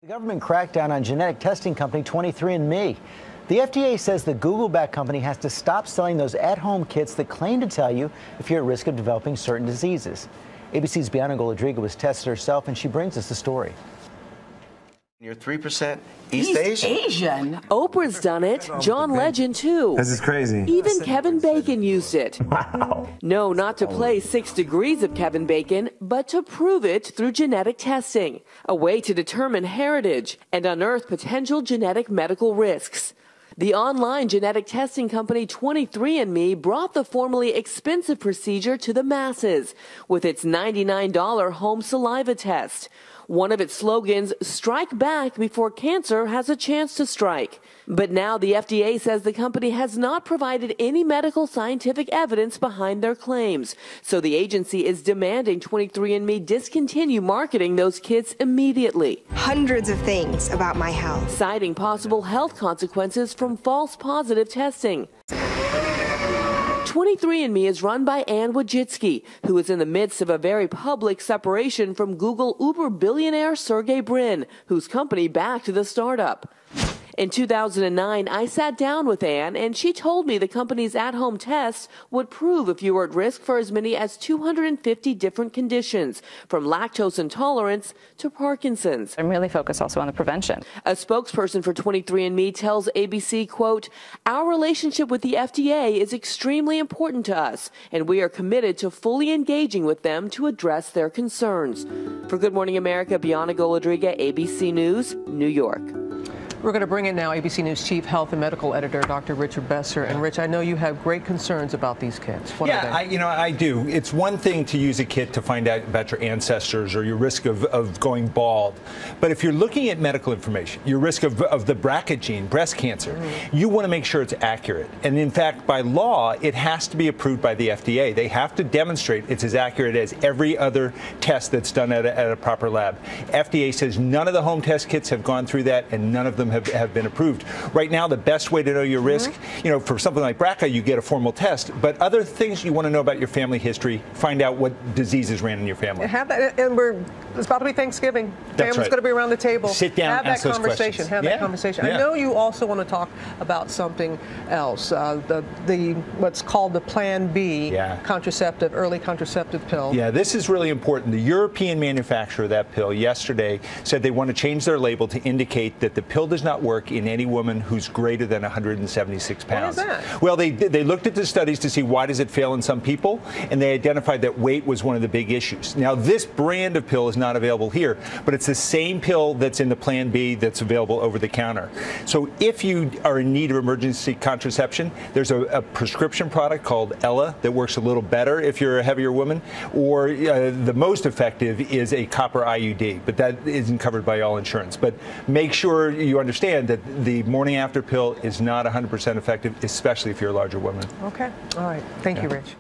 The government crackdown on genetic testing company 23andme. The FDA says the Google-backed company has to stop selling those at-home kits that claim to tell you if you're at risk of developing certain diseases. ABC's Bianca Golodriga was tested herself, and she brings us the story. You're 3% East Asian. Oprah's done it. John Legend, too. This is crazy. Even Kevin Bacon used it. Wow. No, not to play 6 degrees of Kevin Bacon, but to prove it through genetic testing, a way to determine heritage and unearth potential genetic medical risks. The online genetic testing company 23andme brought the formerly expensive procedure to the masses with its $99 home saliva test. One of its slogans, strike back before cancer has a chance to strike. But now the FDA says the company has not provided any medical scientific evidence behind their claims. So the agency is demanding 23andme discontinue marketing those kits immediately. Hundreds of things about my health, citing possible health consequences from false positive testing. 23andme is run by Ann Wojcicki, who is in the midst of a very public separation from Google Uber billionaire Sergey Brin, whose company backed the startup. In 2009, I sat down with Ann, and she told me the company's at-home tests would prove if you were at risk for as many as 250 different conditions, from lactose intolerance to Parkinson's. I'm really focused also on the prevention. A spokesperson for 23andme tells ABC, quote, "Our relationship with the FDA is extremely important to us, and we are committed to fully engaging with them to address their concerns." For Good Morning America, Bianca Golodriga, ABC News, New York. We're going to bring in now ABC News Chief Health and Medical Editor, Dr. Richard Besser. And Rich, I know you have great concerns about these kits. What are they? I do. It's one thing to use a kit to find out about your ancestors or your risk of going bald. But if you're looking at medical information, your risk of the BRCA gene, breast cancer, you want to make sure it's accurate. And in fact, by law, it has to be approved by the FDA. They have to demonstrate it's as accurate as every other test that's done at a proper lab. FDA says none of the home test kits have gone through that, and none of them have been approved. Right now, the best way to know your risk, for something like BRCA, you get a formal test. But other things you want to know about your family history, find out what diseases ran in your family. Have that, and it's about to be Thanksgiving. That's Family's going to be around the table. Sit down, have ask that those conversation. questions. Have that conversation. I know you also want to talk about something else. What's called the Plan B early contraceptive pill. Yeah, this is really important. The European manufacturer of that pill yesterday said they want to change their label to indicate that the pill does not work in any woman who's greater than 176 pounds. Why is that? Well, they looked at the studies to see why does it fail in some people, and they identified that weight was one of the big issues. Now, this brand of pill is not available here, but it's the same pill that's in the Plan B that's available over the counter. So if you are in need of emergency contraception, there's a prescription product called Ella that works a little better if you're a heavier woman, or the most effective is a copper IUD, but that isn't covered by all insurance. But make sure you understand that the morning after pill is not 100% effective, especially if you're a larger woman. Okay. All right. Thank you, Rich.